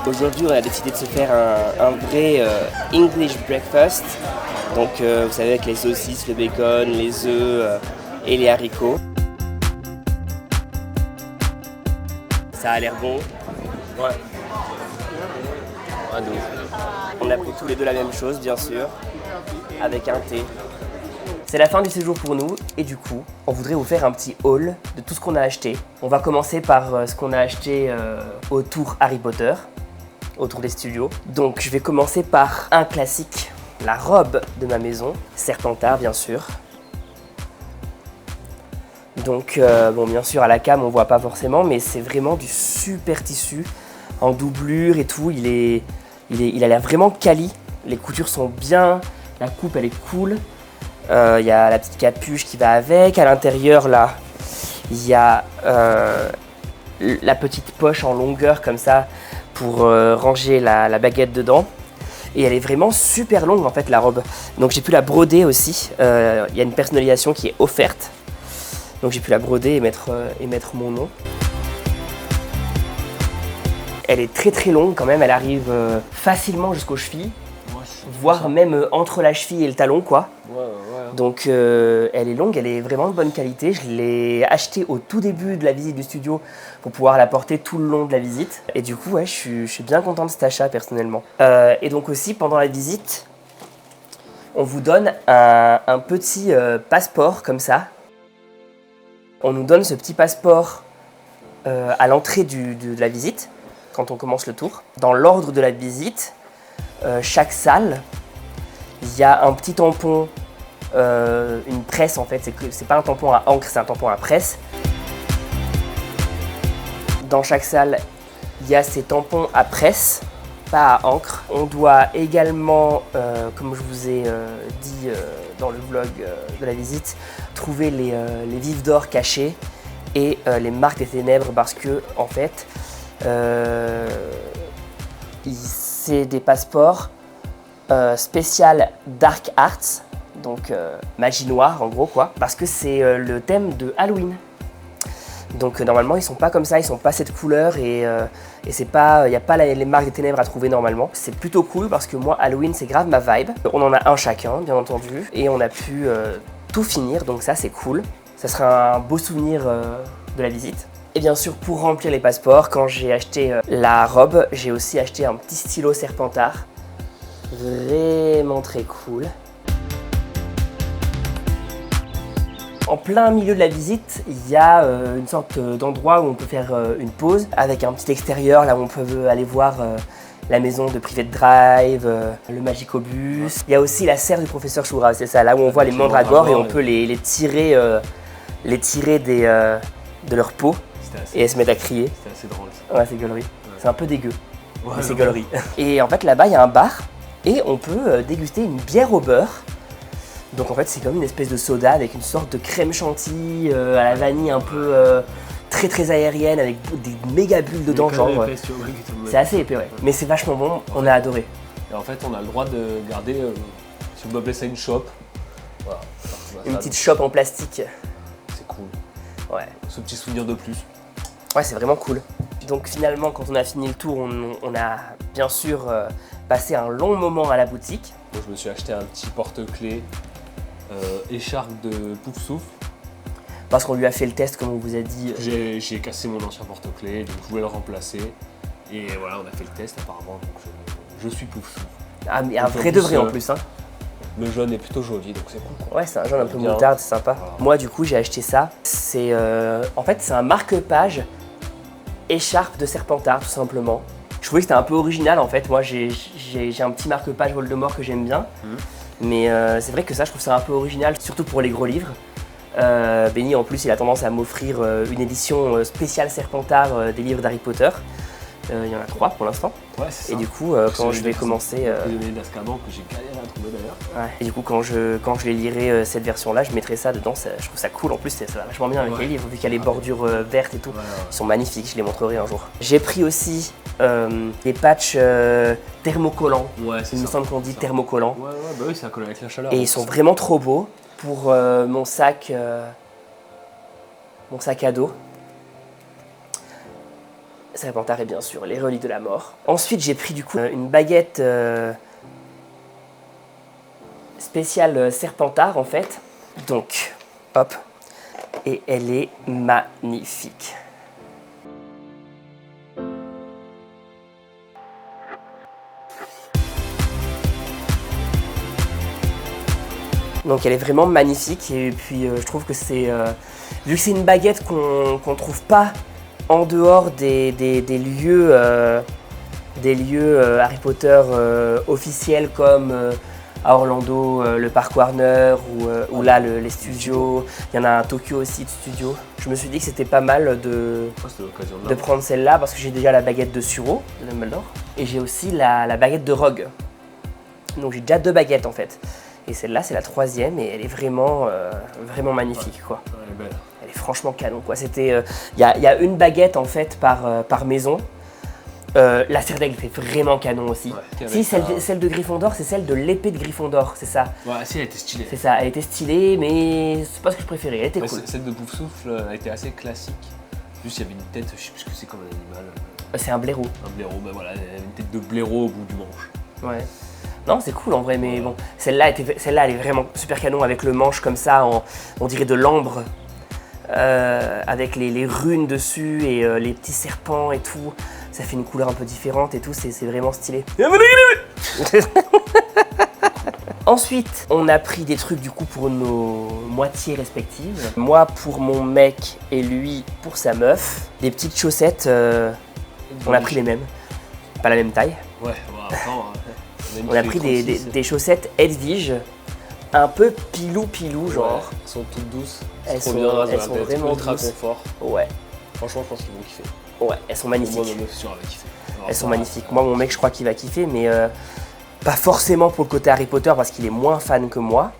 Aujourd'hui, on a décidé de se faire un vrai English breakfast. Donc, vous savez, avec les saucisses, le bacon, les œufs et les haricots. Ça a l'air bon. Ouais. On a pris tous les deux la même chose, bien sûr, avec un thé. C'est la fin du séjour pour nous et du coup, on voudrait vous faire un petit haul de tout ce qu'on a acheté. On va commencer par ce qu'on a acheté autour Harry Potter, autour des studios. Donc je vais commencer par un classique, la robe de ma maison, Serpentard bien sûr. Donc bon, bien sûr à la cam on voit pas forcément, mais c'est vraiment du super tissu en doublure et tout. Il a l'air vraiment quali. Les coutures sont bien, la coupe elle est cool. Il y a la petite capuche qui va avec. À l'intérieur là, il y a la petite poche en longueur comme ça pour ranger la baguette dedans. Et elle est vraiment super longue en fait la robe. Donc j'ai pu la broder aussi. Il y a une personnalisation qui est offerte. Donc j'ai pu la broder et mettre mon nom. Elle est très très longue quand même. Elle arrive facilement jusqu'aux chevilles. Voire même entre la cheville et le talon quoi. Ouais. Donc elle est longue, elle est vraiment de bonne qualité. Je l'ai achetée au tout début de la visite du studio pour pouvoir la porter tout le long de la visite. Et du coup ouais, je suis bien content de cet achat personnellement. Et donc aussi pendant la visite, on vous donne un petit passeport comme ça. On nous donne ce petit passeport à l'entrée de la visite, quand on commence le tour. Dans l'ordre de la visite, chaque salle, il y a un petit tampon, une presse en fait, c'est pas un tampon à encre, c'est un tampon à presse. Dans chaque salle, il y a ces tampons à presse, pas à encre. On doit également, comme je vous ai dit dans le vlog de la visite, trouver les vifs d'or cachés et les marques des ténèbres parce que en fait, c'est des passeports spécial Dark Arts, donc magie noire en gros quoi, parce que c'est le thème de Halloween. Donc normalement ils sont pas comme ça, ils sont pas cette couleur et c'est pas, il n'y a pas les marques des ténèbres à trouver normalement. C'est plutôt cool parce que moi Halloween c'est grave ma vibe. On en a un chacun bien entendu et on a pu tout finir, donc ça c'est cool. Ça sera un beau souvenir de la visite. Et bien sûr pour remplir les passeports, quand j'ai acheté la robe, j'ai aussi acheté un petit stylo Serpentard. Vraiment très cool. En plein milieu de la visite, il y a une sorte d'endroit où on peut faire une pause avec un petit extérieur là où on peut aller voir la maison de Private Drive, le Magicobus. Il y a aussi la serre du professeur Shura, c'est ça, là où on voit les mandragores et on peut les tirer de leur peau et elles se mettent à crier. C'est assez drôle. Ouais, c'est gaulerie. Ouais. C'est un peu dégueu, mais c'est gaulerie. Et en fait là-bas, il y a un bar et on peut déguster une bière au beurre. Donc en fait c'est comme une espèce de soda avec une sorte de crème chantilly à la vanille un peu très très aérienne avec des méga bulles dedans genre. C'est assez épais ouais, mais c'est vachement bon, on a adoré. Et en fait on a le droit de garder, si on doit appeler ça une shop, voilà. Une petite chope en plastique. C'est cool. Ouais. Ce petit souvenir de plus. Ouais c'est vraiment cool. Donc finalement quand on a fini le tour, on a bien sûr passé un long moment à la boutique. Moi je me suis acheté un petit porte-clés écharpe de Poufsouffle. Parce qu'on lui a fait le test comme on vous a dit. J'ai cassé mon ancien porte-clés, donc je voulais le remplacer. Et voilà, on a fait le test apparemment, donc je suis Poufsouffle. Ah mais un vrai de vrai en plus hein. Le jaune est plutôt joli, donc c'est cool quoi. Ouais c'est un jaune un peu moutarde, c'est sympa. Voilà. Moi du coup j'ai acheté ça. C'est en fait c'est un marque-page écharpe de Serpentard tout simplement. Je trouvais que c'était un peu original en fait. Moi j'ai un petit marque-page Voldemort que j'aime bien. Mais c'est vrai que ça je trouve ça un peu original, surtout pour les gros livres. Benny en plus il a tendance à m'offrir une édition spéciale Serpentard des livres d'Harry Potter. Il y en a 3 pour l'instant. Ouais, c'est ça. Et du coup quand je vais commencer... prisonnier d'Azkaban que j'ai galéré à trouver d'ailleurs. Ouais. Et du coup quand je les lirai cette version là, je mettrai ça dedans, je trouve ça cool en plus, ça va vachement bien avec les livres vu qu'il y a les bordures vertes et tout. Ouais. Ils sont magnifiques, je les montrerai un jour. J'ai pris aussi des patchs thermocollants. Ouais, il me semble qu'on dit thermocollants. Ouais, bah oui, ça colle avec la chaleur. Et ils sont vraiment trop beaux pour mon sac à dos. Serpentard et bien sûr les reliques de la mort. Ensuite j'ai pris du coup une baguette spéciale Serpentard en fait. Donc hop, et elle est magnifique. Donc elle est vraiment magnifique et puis je trouve que c'est, vu que c'est une baguette qu'on trouve pas en dehors des lieux, Harry Potter officiels comme à Orlando, le parc Warner ou là les studios, il y en a un à Tokyo aussi de studio. Je me suis dit que c'était pas mal de prendre celle-là parce que j'ai déjà la baguette de Suro de Dumbledore et j'ai aussi la baguette de Rogue. Donc j'ai déjà 2 baguettes en fait. Et celle-là, c'est la 3e et elle est vraiment, vraiment magnifique, quoi. Elle est belle. Elle est franchement canon, quoi. C'était, y a une baguette en fait par maison. La serre d'aigle fait vraiment canon aussi. Ouais, si, celle de Gryffondor, c'est celle de l'épée de Gryffondor, c'est ça. Ouais, si, elle était stylée. C'est ça, elle était stylée, mais c'est pas ce que je préférais. Elle était cool. Celle de Poufsouffle, elle était assez classique. Juste, il y avait une tête, je sais plus ce que c'est comme un animal. C'est un blaireau. Un blaireau, ben voilà, elle avait une tête de blaireau au bout du manche. Ouais. Non, c'est cool en vrai, mais bon, celle-là, elle est vraiment super canon avec le manche comme ça, on dirait de l'ambre, avec les runes dessus et les petits serpents et tout. Ça fait une couleur un peu différente et tout, c'est vraiment stylé. Ensuite, on a pris des trucs du coup pour nos moitiés respectives. Moi pour mon mec et lui pour sa meuf. Des petites chaussettes, on a pris les mêmes, pas la même taille. Ouais, attends. On a pris des chaussettes Edwige, un peu pilou genre. Elles sont toutes douces. Elles sont vraiment ultra douces. confort. Ouais. Franchement, je pense qu'ils vont kiffer. Ouais, elles sont magnifiques. Moi, mon mec, sûr, elle va kiffer. Elles sont magnifiques. Moi, mon mec, je crois qu'il va kiffer, mais pas forcément pour le côté Harry Potter parce qu'il est moins fan que moi,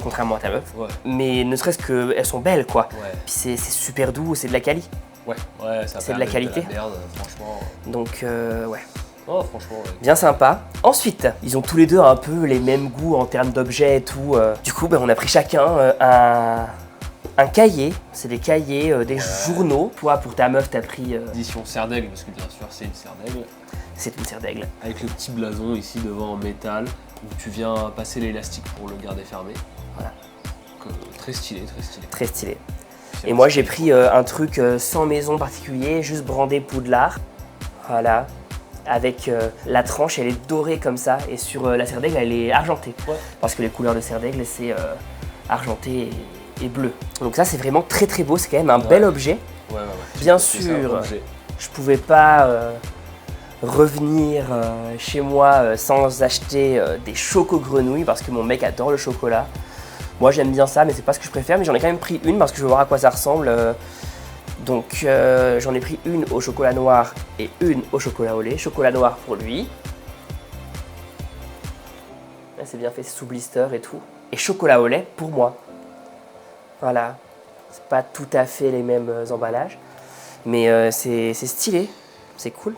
contrairement à ta meuf. Ouais. Mais ne serait-ce qu'elles sont belles, quoi. Ouais. Puis c'est super doux, c'est de la quali. Ouais, ça c'est de la qualité. De la merde, franchement. Donc, ouais. Oh, franchement, ouais. Bien sympa. Ensuite, ils ont tous les deux un peu les mêmes goûts en termes d'objets et tout. Du coup, on a pris chacun un cahier. C'est des cahiers, des journaux. Toi, pour ta meuf, t'as pris... édition serre d'aigle, parce que bien sûr, c'est une serre d'aigle. C'est une serre d'aigle. Avec le petit blason ici devant en métal, où tu viens passer l'élastique pour le garder fermé. Voilà. Donc, très stylé, très stylé. Très stylé. Et moi, j'ai pris un truc sans maison particulier, juste brandé Poudlard. Voilà. Avec la tranche, elle est dorée comme ça, et sur la serre d'aigle, elle est argentée. Ouais. Parce que les couleurs de serre d'aigle, c'est argenté et bleu. Donc ça, c'est vraiment très très beau, c'est quand même un bel objet. Ouais. Bien sûr, je pouvais pas revenir chez moi sans acheter des choco-grenouilles, parce que mon mec adore le chocolat. Moi, j'aime bien ça, mais c'est pas ce que je préfère, mais j'en ai quand même pris une, parce que je veux voir à quoi ça ressemble. Donc j'en ai pris une au chocolat noir et une au chocolat au lait. Chocolat noir pour lui. Là, c'est bien fait, c'est sous blister et tout. Et chocolat au lait pour moi. Voilà. C'est pas tout à fait les mêmes emballages. Mais c'est stylé. C'est cool.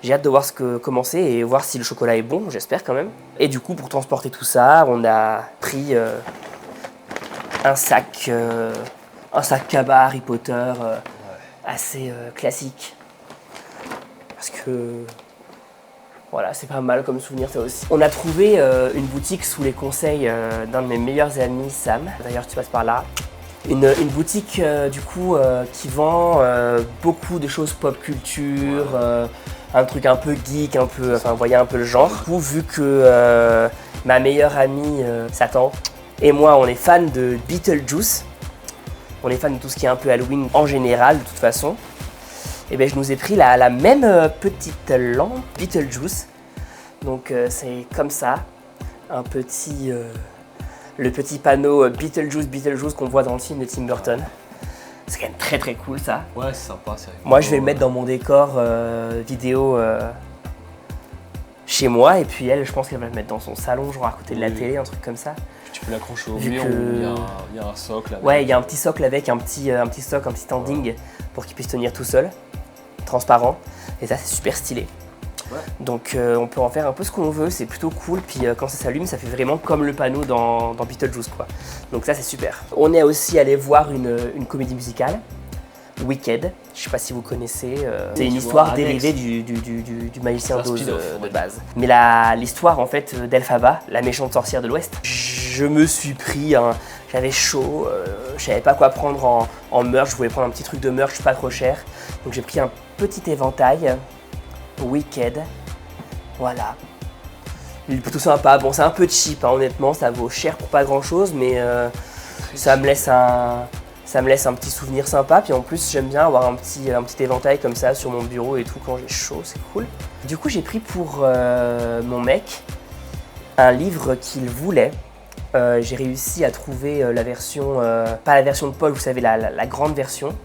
J'ai hâte de voir comment c'est et voir si le chocolat est bon, j'espère quand même. Et du coup, pour transporter tout ça, on a pris un sac cabas Harry Potter assez classique. Parce que voilà, c'est pas mal comme souvenir ça aussi. On a trouvé une boutique sous les conseils d'un de mes meilleurs amis, Sam. D'ailleurs, tu passes par là. Une boutique du coup qui vend beaucoup de choses pop culture, un truc un peu geek, un peu, enfin, vous voyez un peu le genre. Du coup, vu que ma meilleure amie, Satan, et moi, on est fans de Beetlejuice. On est fan de tout ce qui est un peu Halloween en général, de toute façon. Et bien, je nous ai pris la même petite lampe Beetlejuice. Donc, c'est comme ça, un petit, le petit panneau Beetlejuice qu'on voit dans le film de Tim Burton. C'est quand même très très cool ça. Ouais, c'est sympa, c'est rigolo. Moi, je vais le mettre dans mon décor vidéo chez moi. Et puis elle, je pense qu'elle va le mettre dans son salon, genre à côté de la télé, un truc comme ça. Tu peux l'accrocher au mur où il y a un socle. Ouais, il y a un petit socle avec un petit socle, un petit standing pour qu'il puisse tenir tout seul, transparent. Et ça, c'est super stylé. Ouais. Donc on peut en faire un peu ce qu'on veut, c'est plutôt cool. Puis quand ça s'allume, ça fait vraiment comme le panneau dans Beetlejuice, quoi. Donc ça, c'est super. On est aussi allé voir une comédie musicale Wicked. Je sais pas si vous connaissez. C'est une je histoire vois, dérivée du magicien C'est un d'Oz spin-off, de ouais. base. Mais l'histoire en fait d'Elphaba, la méchante sorcière de l'Ouest, je me suis pris, j'avais chaud, je savais pas quoi prendre en merch, je voulais prendre un petit truc de merch pas trop cher. Donc j'ai pris un petit éventail Wicked, voilà. Il est plutôt sympa, bon c'est un peu cheap hein, honnêtement, ça vaut cher pour pas grand chose, mais ça me laisse un petit souvenir sympa, puis en plus j'aime bien avoir un petit éventail comme ça sur mon bureau et tout quand j'ai chaud, c'est cool. Du coup j'ai pris pour mon mec un livre qu'il voulait. J'ai réussi à trouver la version, pas la version de Paul, vous savez la grande version,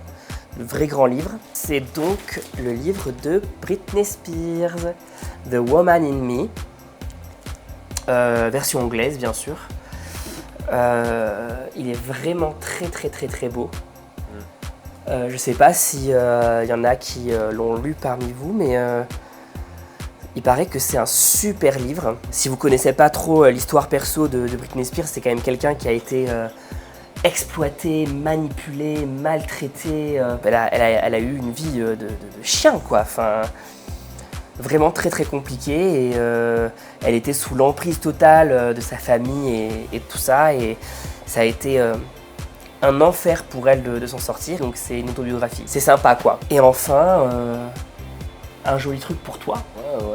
le vrai grand livre. C'est donc le livre de Britney Spears, The Woman in Me, version anglaise bien sûr. Il est vraiment très beau. Je sais pas si y en a qui l'ont lu parmi vous, mais il paraît que c'est un super livre. Si vous connaissez pas trop l'histoire perso de Britney Spears, c'est quand même quelqu'un qui a été exploité, manipulé, maltraité. Elle a eu une vie de chien quoi. Enfin, vraiment très compliquée et elle était sous l'emprise totale de sa famille et tout ça et ça a été un enfer pour elle de s'en sortir, donc c'est une autobiographie. C'est sympa quoi. Et enfin, un joli truc pour toi,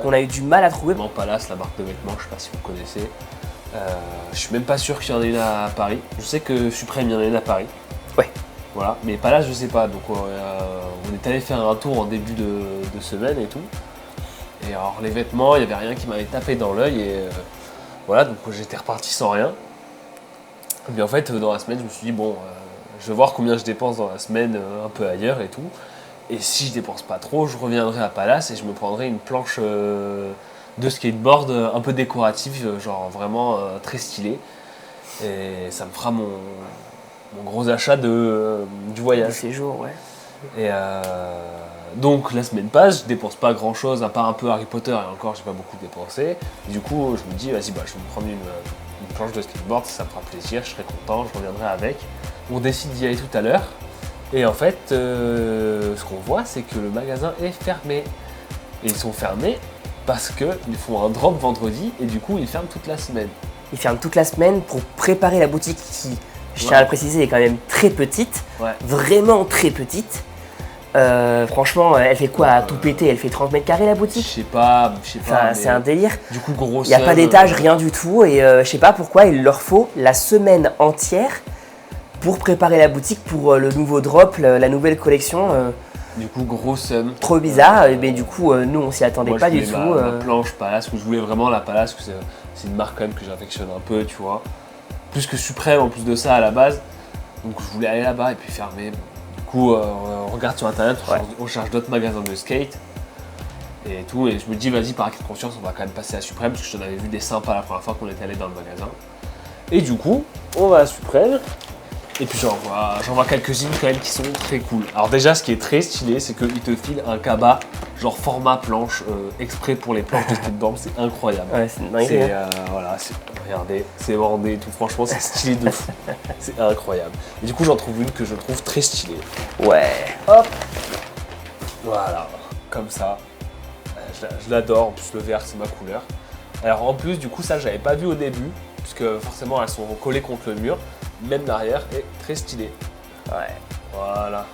qu'on a eu du mal à trouver. Palace, la marque de vêtements, je sais pas si vous connaissez. Je suis même pas sûr qu'il y en ait une à Paris. Je sais que Suprême, il y en a une à Paris. Ouais. Voilà, mais Palace, je sais pas. Donc on est allé faire un tour en début de semaine et tout. Et alors les vêtements, il n'y avait rien qui m'avait tapé dans l'œil et voilà, donc j'étais reparti sans rien. Et puis en fait, dans la semaine, je me suis dit, bon, je vais voir combien je dépense dans la semaine un peu ailleurs et tout. Et si je dépense pas trop, je reviendrai à Palace et je me prendrai une planche de skateboard un peu décorative, genre vraiment très stylée. Et ça me fera mon gros achat du voyage. Du séjour, ouais. Et donc la semaine passe, je dépense pas grand chose à part un peu Harry Potter et encore j'ai pas beaucoup dépensé. Et du coup je me dis vas-y je vais me prendre une planche de skateboard, ça me fera plaisir, je serai content, je reviendrai avec. On décide d'y aller tout à l'heure et en fait ce qu'on voit c'est que le magasin est fermé. Et ils sont fermés parce qu'ils font un drop vendredi et du coup ils ferment toute la semaine. Ils ferment toute la semaine pour préparer la boutique qui, je tiens à le préciser, est quand même très petite, vraiment très petite. Franchement, elle fait quoi à tout péter? Elle fait 30 mètres carrés la boutique? Je sais pas. Enfin, c'est un délire. Du coup, gros. Il n'y a pas d'étage, rien du tout. Et je sais pas pourquoi il leur faut la semaine entière pour préparer la boutique pour le nouveau drop, la nouvelle collection. Du coup, gros somme. Trop bizarre, mais du coup, nous on s'y attendait pas du tout. Ma planche Palace, où je voulais vraiment la Palace, que c'est une marque quand même que j'affectionne un peu, tu vois. Plus que Suprême en plus de ça à la base. Donc je voulais aller là-bas et puis fermer. Du coup, on regarde sur internet, on cherche d'autres magasins de skate et tout. Et je me dis, vas-y, par acquis de conscience, on va quand même passer à Suprême parce que j'en avais vu des sympas la première fois qu'on était allé dans le magasin. Et du coup, on va à Suprême. Et puis j'en vois quelques-unes quand même qui sont très cool. Alors déjà, ce qui est très stylé, c'est qu'ils te filent un cabas, genre format planche, exprès pour les planches de skateboard, c'est incroyable. Ouais, c'est une dinguerie. Voilà, regardez, c'est bordé et tout, franchement, c'est stylé de fou. C'est incroyable. Et du coup, j'en trouve une que je trouve très stylée. Ouais. Hop. Voilà, comme ça. Je l'adore, en plus le vert, c'est ma couleur. Alors en plus, du coup, ça, j'avais pas vu au début, puisque forcément, elles sont collées contre le mur. Même l'arrière est très stylé. Ouais. Voilà.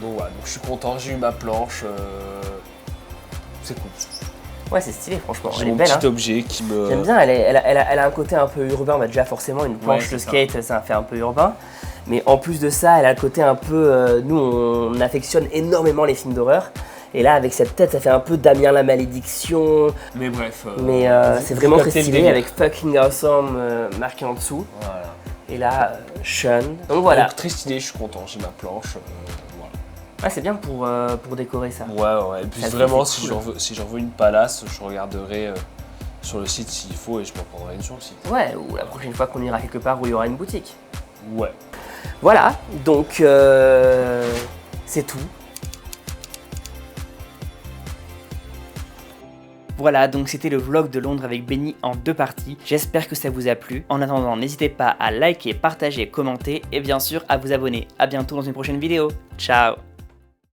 Donc voilà, donc je suis content, j'ai eu ma planche. C'est cool. Ouais, c'est stylé, franchement. J'ai Elle est mon belle. petit objet qui me. J'aime bien, elle a un côté un peu urbain. Bah, déjà, forcément, une planche de skate, ça fait un peu urbain. Mais en plus de ça, elle a le côté un peu. Nous, on affectionne énormément les films d'horreur. Et là, avec cette tête, ça fait un peu Damien la malédiction. Mais bref. Mais c'est vraiment très stylé avec fucking awesome marqué en dessous. Voilà. Et là, Sean. Donc voilà. Donc, très stylé, je suis content, j'ai ma planche. Voilà. Ah, c'est bien pour décorer ça. Ouais. Et puis Ça, vraiment, c'est si cool. j'en veux une Palace, je regarderai sur le site s'il faut et je m'en prendrai une sur le site. Ouais, ou la prochaine fois qu'on ira quelque part où il y aura une boutique. Ouais. Voilà, donc c'est tout. Voilà, donc c'était le vlog de Londres avec Benny en 2 parties. J'espère que ça vous a plu. En attendant, n'hésitez pas à liker, partager, commenter et bien sûr à vous abonner. A bientôt dans une prochaine vidéo. Ciao!